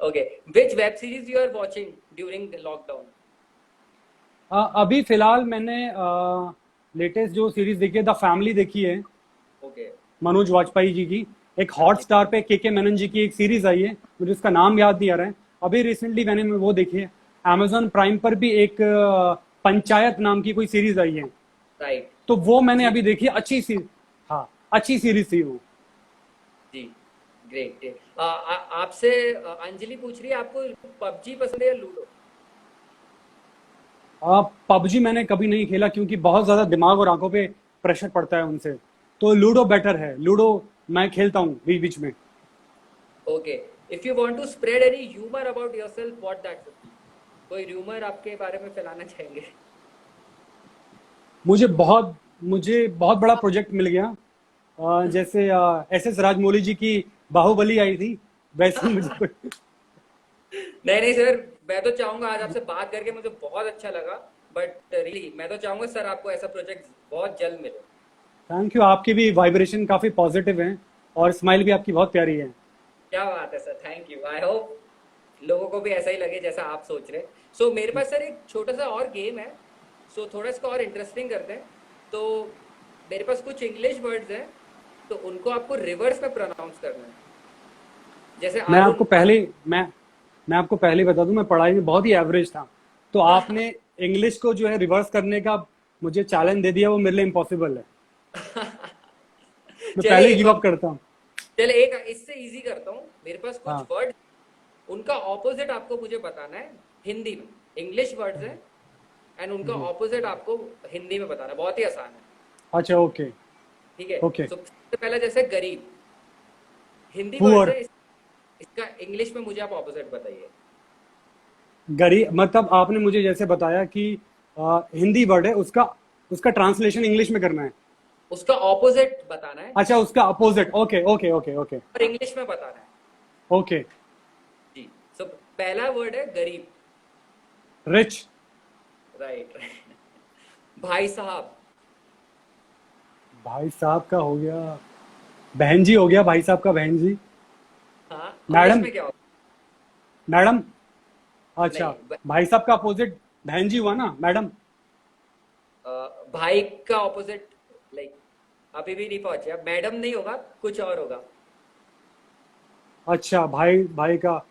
Okay. Which web series you are watching during lockdown? अभी फिलहाल मैंने लेटेस्ट जो सीरीज देखी है, द फैमिली देखी है, ओके। मनोज वाजपेयी जी की। एक हाँ हॉट जी। स्टार पे के मेनन जी की एक सीरीज आई है, मुझे उसका नाम याद नहीं आ रहा है। अभी रिसेंटली मैंने वो देखी है। Amazon प्राइम पर भी एक पंचायत नाम की कोई सीरीज आई है, राइट। तो वो मैंने जी। अभी देखी। अच्छी सी, हाँ, अच्छी सीरीज थी वो। जी। Great great. आपसे अंजलि पूछ रही है, आपको पबजी पसंद है या लूडो? पबजी मैंने कभी नहीं खेला, क्योंकि बहुत ज्यादा दिमाग और आंखों पे प्रेशर पड़ता है उनसे। तो लूडो बेटर है, लूडो मैं खेलता हूँ बीच बीच में। Okay. If you want to spread any humour about yourself, what that would be? कोई ह्यूमर आपके बारे में फैलाना चाहेंगे? मुझे बहुत मुझे बहुत बड़ा प्रोजेक्ट मिल गया। जैसे SS राजमौली जी की बाहुबली आई थी, वैसे ही मुझे कोई। नहीं नहीं सर, मैं तो चाहूंगा, आज आपसे बात करके मुझे बहुत अच्छा लगा। बट रियली मैं तो चाहूंगा सर, आपको ऐसा प्रोजेक्ट बहुत जल्द मिले। थैंक यू, आपकी भी वाइब्रेशन काफी पॉजिटिव है, और स्माइल भी आपकी बहुत प्यारी है। क्या बात है sir, thank you. I hope लोगों को भी ऐसा ही लगे जैसा आप सोच रहे हैं। सो मेरे पास सर एक छोटा सा और गेम है। सो थोड़ा इसको और इंटरेस्टिंग करते हैं। तो मेरे पास कुछ इंग्लिश वर्ड्स हैं, तो उनको आपको रिवर्स में प्रोनाउंस करना है। जैसे मैं अरुण आपको अरुण। पहले मैं आपको पहले बता दूं, मैं पढ़ाई में बहुत ही एवरेज था। तो आपने इंग्लिश को जो है रिवर्स करने का मुझे चैलेंज दे दिया, वो मेरे लिए इम्पॉसिबल है। मैं चलिए पहले ही एक गिव और, अप करता हूँ। चलिए एक इससे इजी करता हूँ। मेरे पास कुछ हाँ। वर्ड, उनका ऑपोजिट आपको मुझे बताना है हिंदी में। इंग्लिश वर्ड्स हैं एंड उनका ऑपोजिट आपको हिंदी में बताना है। बहुत ही आसान है। अच्छा, ओके। ठीक है। ओके। सबसे पहला जैसे गरीब, हिंदी वर्ड्स पुअर। है इसका इंग्लिश में मुझे आप ऑपोजिट बताइए। गरीब मतलब आपने मुझे जैसे बताया कि हिंदी वर्ड है, उसका उसका ट्रांसलेशन इंग्लिश में करना है। उसका ऑपोजिट बताना है अच्छा, उसका opposite. Okay okay okay okay. और इंग्लिश में बताना है। ओके। जी। सो पहला वर्ड है गरीब। रिच। Right right. भाई साहब। भाई साहब का हो गया, बहन जी हो गया, भाई साहब का बहन जी। हाँ, इंग्लिश मैडम। में क्या होगा? मैडम। अच्छा, नहीं भाई साहब का अपोजिट बहन जी हुआ ना, मैडम। भाई का ऑपोजिट, लाइक अभी भी नहीं पहुंचे आप। मैडम नहीं होगा, कुछ और होगा। अच्छा, भाई भाई का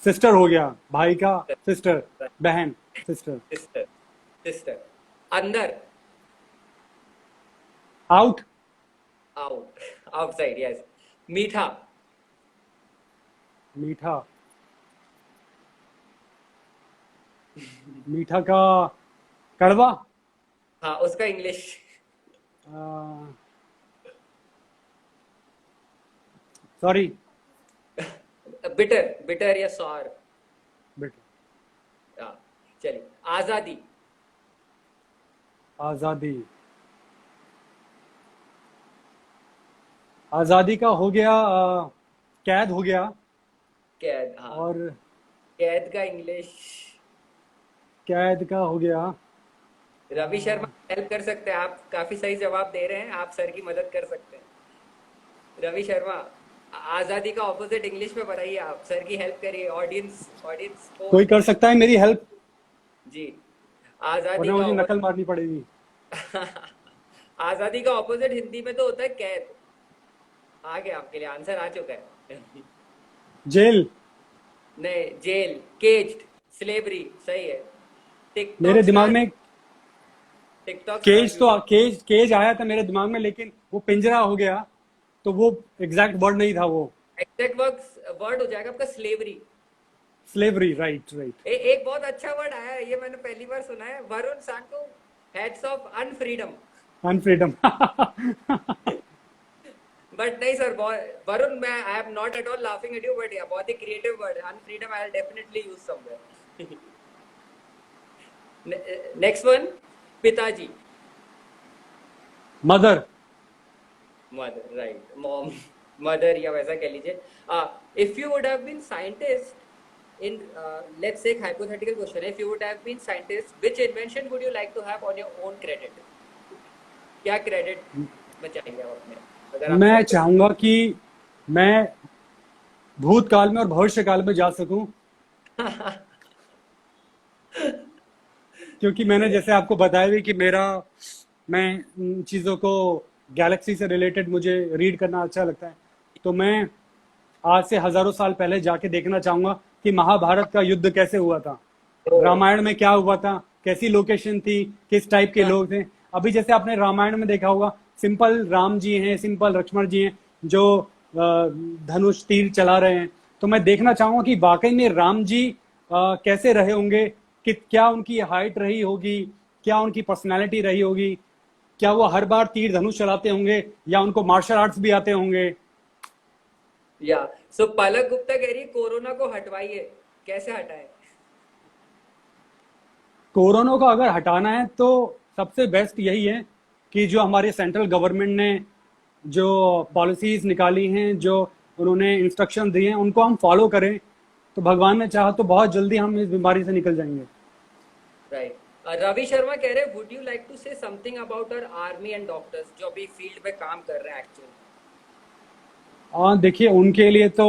सिस्टर हो गया, भाई का सिस्टर, बहन, सिस्टर। सिस्टर। सिस्टर। अंदर। आउट। आउट। Outside, yes. मीठा। मीठा। मीठा का कड़वा। हाँ, उसका इंग्लिश। सॉरी। बिटर। बिटर या सॉर। बेटा। हाँ। चलिए, आजादी। आजादी। आजादी का हो गया कैद हो गया। कैद, हाँ। और कैद का इंग्लिश। कैद का हो गया रवि शर्मा हेल्प कर सकते हैं, आप काफी सही जवाब दे रहे हैं, आप सर की मदद कर सकते हैं। रवि शर्मा, आजादी का ऑपोजिट इंग्लिश में बताइए, आप सर की हेल्प करिए। ऑडियंस ऑडियंस को। कोई कर सकता है मेरी हेल्प, जी। आजादी वरना का मुझे नकल ऑपोजिट। मारनी पड़ेगी। आजादी का ऑपोजिट हिंदी में तो होता है कैद। आ गया आपके लिए, आंसर आ चुका है। जेल। नहीं, जेल, केज्ड, स्लेवरी सही है। मेरे टिकटॉक दिमाग स्टार। में टिकटॉक स्टार केज, तो ब्यूटी। केज केज आया था मेरे दिमाग में, लेकिन वो पिंजरा हो गया। तो वो एग्जैक्ट वर्ड नहीं था वो। एग्जैक्ट वर्ड वर्ड हो जाएगा आपका स्लेवरी। Slavery, right right. एक बहुत अच्छा वर्ड आया है, ये मैंने पहली बार सुना है, वरुण सांको, heads of unfreedom. Unfreedom. But नहीं सर, वरुण, मैं I am not at all laughing at you, but yeah बहुत ही क्रिएटिव वर्ड है unfreedom, I will definitely use somewhere. Next one, पिताजी। Mother. Mother, right, mom, mother या वैसा कह लीजिए। If you would have been scientist in, let's say hypothetical question है, if you would have been scientist which invention would you like to have on your own credit? क्या credit में चाहेंगे आप अपने, अगर आप मैं scientist? चाहूंगा कि मैं भूतकाल में और भविष्य काल में जा सकूं, क्योंकि मैंने जैसे आपको बताया भी कि मैं इन चीज़ों को, गैलेक्सी से रिलेटेड मुझे रीड करना अच्छा लगता है। तो मैं आज से हजारों साल पहले जाके देखना चाहूंगा कि महाभारत का युद्ध कैसे हुआ था, रामायण में क्या हुआ था, कैसी लोकेशन थी, किस टाइप के लोग थे। अभी जैसे आपने रामायण में देखा होगा, सिंपल राम जी हैं, सिंपल लक्ष्मण जी हैं जो धनुष तीर चला रहे हैं। तो मैं देखना चाहूंगा कि वाकई में राम जी कैसे रहे होंगे, कि क्या उनकी हाइट रही होगी, क्या उनकी पर्सनैलिटी रही होगी, क्या वो हर बार तीर धनुष चलाते होंगे या उनको मार्शल आर्ट्स भी आते होंगे। या सो पलक गुप्ता कह रही है कोरोना को हटवाइए, कैसे हटाए? कोरोना को अगर हटाना है तो सबसे बेस्ट यही है कि जो हमारे सेंट्रल गवर्नमेंट ने जो पॉलिसीज निकाली हैं, जो उन्होंने इंस्ट्रक्शन दिए हैं, उनको हम फॉलो करें तो भगवान ने चाहा तो बहुत जल्दी हम इस बीमारी से निकल जाएंगे। राइट। रवि शर्मा कह रहे हैं would you like to say something about our army and doctors जो अभी फील्ड पे काम कर रहे हैं एक्चुअली? हाँ देखिए, उनके लिए तो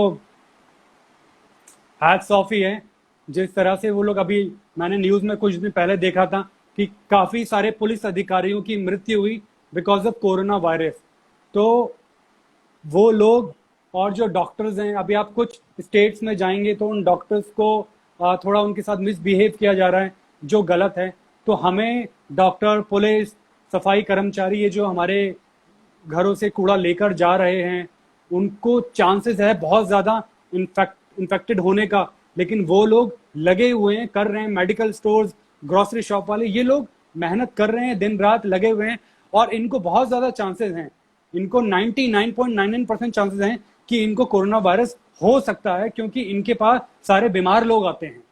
हैट्स ऑफ ही है। जिस तरह से वो लोग, अभी मैंने न्यूज में कुछ दिन पहले देखा था कि काफी सारे पुलिस अधिकारियों की मृत्यु हुई बिकॉज ऑफ कोरोना वायरस। तो वो लोग और जो डॉक्टर्स हैं, अभी आप कुछ स्टेट्स में जाएंगे तो उन डॉक्टर्स को थोड़ा उनके साथ मिसबिहेव किया जा रहा है, जो गलत है। तो हमें डॉक्टर, पुलिस, सफाई कर्मचारी, ये जो हमारे घरों से कूड़ा लेकर जा रहे हैं, उनको चांसेस है बहुत ज़्यादा इन्फेक्टेड होने का, लेकिन वो लोग लगे हुए हैं, कर रहे हैं। मेडिकल स्टोर्स, ग्रोसरी शॉप वाले, ये लोग मेहनत कर रहे हैं, दिन रात लगे हुए हैं, और इनको बहुत ज़्यादा चांसेस हैं, इनको 99.99% चांसेस हैं कि इनको कोरोना वायरस हो सकता है, क्योंकि इनके पास सारे बीमार लोग आते हैं।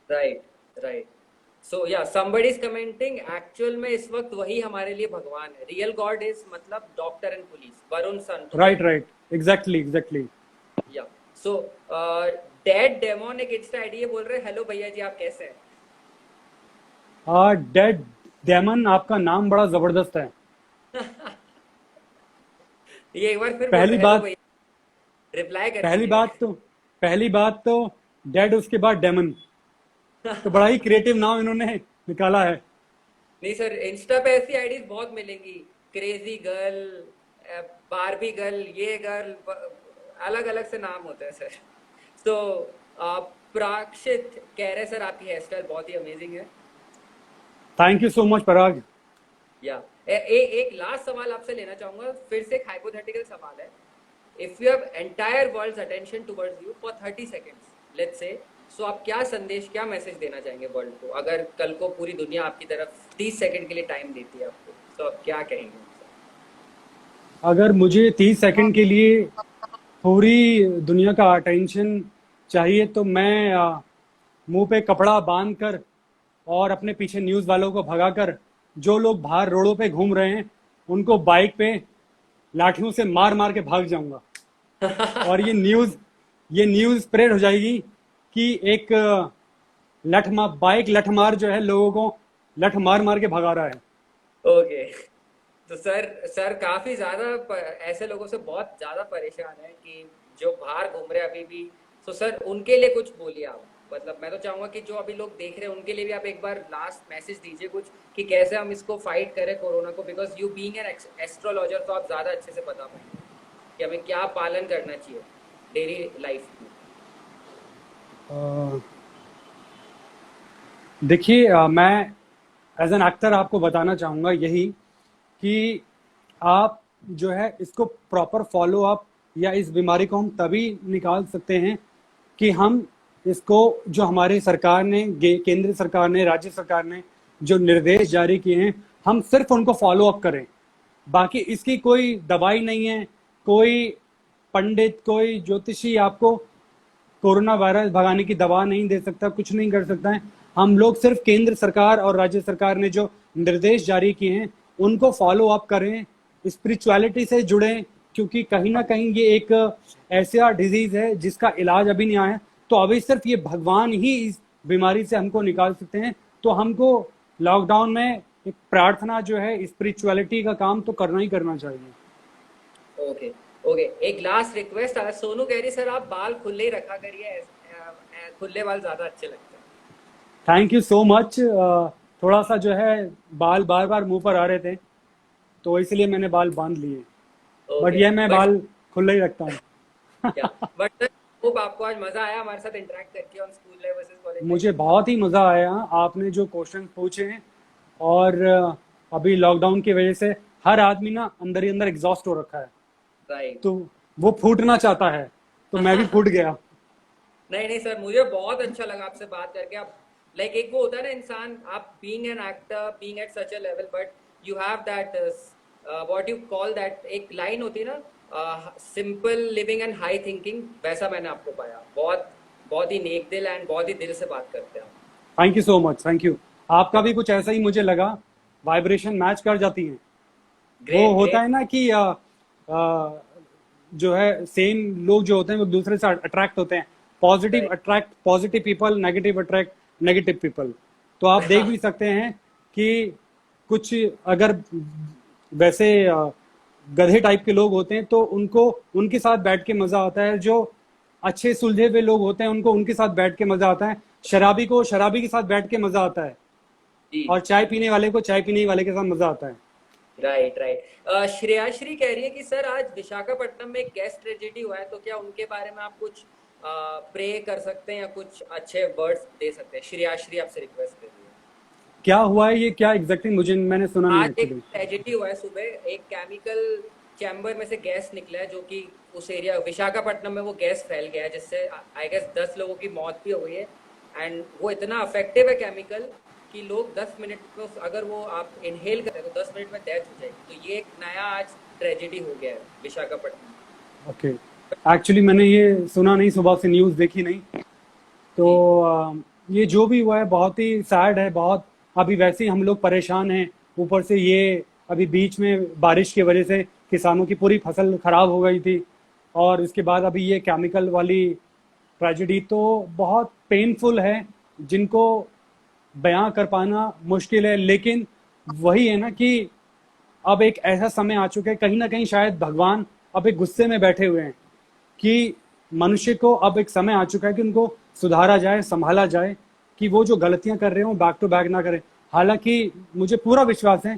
Right, right. सो या समबडी इज कमेंटिंग एक्चुअल में इस वक्त वही हमारे लिए भगवान है, रियल गॉड इज मतलब डॉक्टर एंड पुलिस, वरुण सन। Right right, exactly exactly. या सो डेड डेमोन एक इंस्टा आईडी है, बोल रहे हैं हेलो भैया जी आप कैसे हैं? डेड डेमन, आपका नाम बड़ा जबरदस्त है। ये एक बार फिर बोल पहली रहे हेलो बात भैया, रिप्लाई कर पहली दीजिए। बात तो पहली बात तो डेड, उसके बाद डेमन, तो बड़ा ही क्रिएटिव नाम इन्होंने निकाला है। नहीं सर, इंस्टा पे ऐसी आईडीज बहुत मिलेंगी, क्रेजी गर्ल, बारबी गर्ल, ये गर्ल, अलग अलग से नाम होते हैं सर। तो प्राक्षित कह रहे सर आपकी हेयर स्टाइल बहुत ही अमेजिंग है। थैंक यू सो मच पराग। या एक लास्ट सवाल आपसे लेना चाहूंगा, फिर से एक हाइपोथेटिकल सवाल है। If you have entire world's attention towards you for 30 seconds, let's say, so आप क्या संदेश, क्या मैसेज देना चाहेंगे वर्ल्ड को, अगर कल को पूरी दुनिया आपकी तरफ 30 सेकंड के लिए टाइम देती है आपको, तो आप क्या कहेंगे? अगर मुझे 30 सेकंड के लिए पूरी दुनिया का अटेंशन चाहिए तो मैं मुंह पे कपड़ा बांध कर और अपने पीछे न्यूज़ वालों को भगाकर, जो लोग बाहर रोडों पे घूम रहे हैं उनको बाइक पे लाठियों से मार मार के भाग जाऊंगा। और ये न्यूज़ स्प्रेड हो जाएगी कि एक बाइक लठमार जो है लोगों को लठ मार मार के भगा रहा है। ओके। तो सर काफी ज्यादा ऐसे लोगों से बहुत ज्यादा परेशान है कि जो बाहर घूम रहे हैं अभी भी। तो सर उनके लिए कुछ बोलिए आप, मतलब मैं तो चाहूंगा कि जो अभी लोग देख रहे हैं उनके लिए भी आप एक बार लास्ट मैसेज दीजिए कुछ, कि कैसे हम इसको फाइट करें कोरोना को, because you being an astrologer तो आप ज्यादा अच्छे से बता पाएंगे कि हमें क्या पालन करना चाहिए डेली लाइफ में। देखिए, मैं एज एन एक्टर आपको बताना चाहूँगा यही कि आप जो है इसको प्रॉपर फॉलो अप या इस बीमारी को हम तभी निकाल सकते हैं कि हम इसको जो हमारी सरकार ने, केंद्र सरकार ने, राज्य सरकार ने जो निर्देश जारी किए हैं, हम सिर्फ उनको फॉलो अप करें। बाकी इसकी कोई दवाई नहीं है, कोई पंडित, कोई ज्योतिषी आपको कोरोना वायरस भगाने की दवा नहीं दे सकता, कुछ नहीं कर सकता है। हम लोग सिर्फ केंद्र सरकार और राज्य सरकार ने जो निर्देश जारी किए हैं उनको फॉलो अप करें, स्पिरिचुअलिटी से जुड़ें, क्योंकि कहीं ना कहीं ये एक ऐसा डिजीज है जिसका इलाज अभी नहीं आया। तो अभी सिर्फ ये भगवान ही इस बीमारी से हमको निकाल सकते हैं। तो हमको लॉकडाउन में एक प्रार्थना जो है, स्पिरिचुअलिटी का काम तो करना ही करना चाहिए। ओके ओके, एक लास्ट रिक्वेस्ट है। सोनू कह रही सर आप बाल खुले ही रखा करिए, खुले बाल ज्यादा अच्छे लगते हैं। Thank you so much. थोड़ा सा जो है बाल बार बार मुंह पर आ रहे थे, तो इसलिए मैंने बाल बांध लिए। बट ओके ये मैं बाल खुले ही रखता हूँ। बट सर होप आपको आज मजा आया हमारे साथ इंटरेक्ट करके on school life versus college life. मुझे बहुत ही मजा आया आपने जो क्वेश्चन पूछे हैं। और अभी लॉकडाउन की वजह से हर आदमी ना अंदर ही अंदर एग्जॉस्ट हो रखा है, राइट। तो वो फूटना चाहता है, तो मैं भी फूट गया। नहीं नहीं सर, मुझे बहुत अच्छा लगा आपसे बात करके। आप लाइक एक वो होता है ना इंसान, आप being an actor, being at such a level, but you have that what you call that, एक लाइन होती है ना, simple living and high thinking, वैसा मैंने आपको पाया। बहुत बहुत ही नेक दिल एंड बहुत ही दिल से बात करते हैं आप। Thank you so much, thank you. आपका भी कुछ ऐसा ही मुझे लगा, वाइब्रेशन मैच कर जाती हैं। वो ग्रेट होता ग्रेट। है ना कि जो है सेम लोग जो होते हैं वो एक दूसरे से अट्रैक्ट होते हैं। Positive right attract positive people, negative attract negative people. तो आप देख भी सकते हैं कि कुछ अगर वैसे गधे टाइप के लोग होते हैं तो उनको उनके साथ बैठ के मजा आता है। जो अच्छे सुलझे हुए लोग होते हैं उनको उनके साथ बैठ के मजा आता है। शराबी को शराबी के साथ बैठ के मजा आता है, जी। और चाय पीने वाले को चाय पीने वाले के साथ मजा आता है। Right right. श्रेयाश्री कह रही है कि सर आज विशाखापट्टनम में एक गैस ट्रेजेडी हुआ है, तो क्या उनके बारे में आप कुछ प्रे कर सकते हैं या कुछ अच्छे वर्ड्स दे सकते हैं? श्रेयाश्री आपसे रिक्वेस्ट कर रही है। क्या हुआ है ये, क्या एग्जैक्टली मुझे मैंने सुना नहीं आज एक एक्चुअली। ट्रेजेडी हुआ है सुबह, एक केमिकल चैम्बर में से गैस निकला है, जो कि उस एरिया विशाखापट्टनम में वो गैस फैल गया है, जिससे आई गेस 10 लोगों की मौत भी हो गई है। एंड वो इतना अफेक्टिव है केमिकल कि लोग 10 मिनट में अगर वो आप इनहेल करें तो 10 मिनट में डेथ हो जाएगी। तो ये एक नया आज ट्रेजेडी हो गया है विशाखापट्टनम। ओके, एक्चुअली मैंने ये सुना नहीं, सुबह से न्यूज़ देखी नहीं। तो ये जो भी हुआ है बहुत ही सैड है। बहुत अभी वैसे ही हम लोग परेशान हैं, ऊपर से ये अभी बीच में बारिश की वजह से किसानों की पूरी फसल खराब हो गई थी, और इसके बाद अभी ये केमिकल वाली ट्रेजेडी तो बहुत पेनफुल है, जिनको बयां कर पाना मुश्किल है। लेकिन वही है ना कि अब एक ऐसा समय आ चुका है, कहीं ना कहीं शायद भगवान अब एक गुस्से में बैठे हुए हैं कि मनुष्य को अब एक समय आ चुका है कि उनको सुधारा जाए, संभाला जाए, कि वो जो गलतियां कर रहे हो बैक टू बैक ना करें। हालांकि मुझे पूरा विश्वास है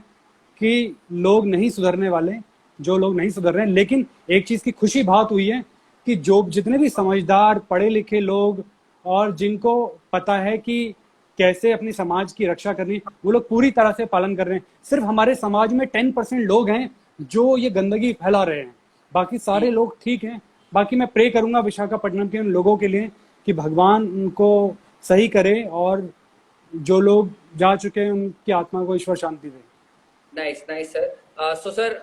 कि लोग नहीं सुधरने वाले, जो लोग नहीं सुधर रहे हैं। लेकिन एक चीज की खुशी बात हुई है कि जो जितने भी समझदार पढ़े लिखे लोग और जिनको पता है कि कैसे अपनी समाज की रक्षा करनी, वो लोग पूरी तरह से पालन कर रहे हैं। सिर्फ हमारे समाज में 10% लोग हैं जो ये गंदगी फैला रहे हैं, बाकी सारे लोग ठीक हैं। बाकी मैं प्रे करूंगा विशाखापट्टनम के उन लोगों के लिए कि भगवान उनको सही करे, और जो लोग जा चुके हैं उनकी आत्मा को ईश्वर शांति दे। Nice nice sir. So sir,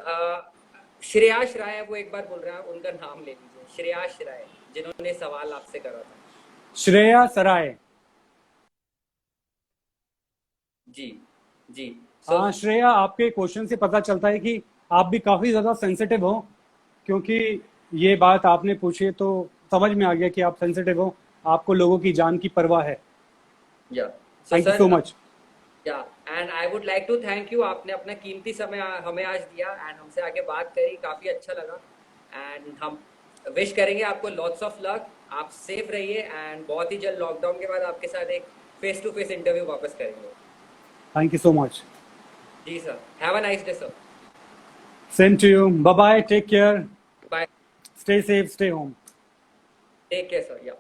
Shreyash Rai है वो, एक बार बोल रहे हैं, उनका नाम ले लीजिए। श्रेयाश राय जिन्होंने सवाल आपसे करा था। श्रेया सराय। जी जी। हाँ श्रेया, आपके क्वेश्चन से पता चलता है कि आप भी काफी ज्यादा सेंसिटिव हो, क्योंकि ये बात आपने पूछी तो समझ में आ गया कि आप सेंसिटिव हो, आपको लोगों की जान की परवाह है। Yeah so thank you sir, so much. Yeah and I would like to thank you, आपने अपना कीमती समय हमें आज दिया एंड हमसे आके बात करी, काफी अच्छा लगा। एंड हम विश करेंगे आपको लॉट्स ऑफ लक, आप सेफ रहिए एंड बहुत ही जल्द लॉकडाउन के बाद आपके साथ एक फेस टू फेस इंटरव्यू वापस करेंगे। Thank you so much. जी sir, have a nice day sir. Same to you, bye bye, take care, bye, stay safe, stay home. Take care sir. या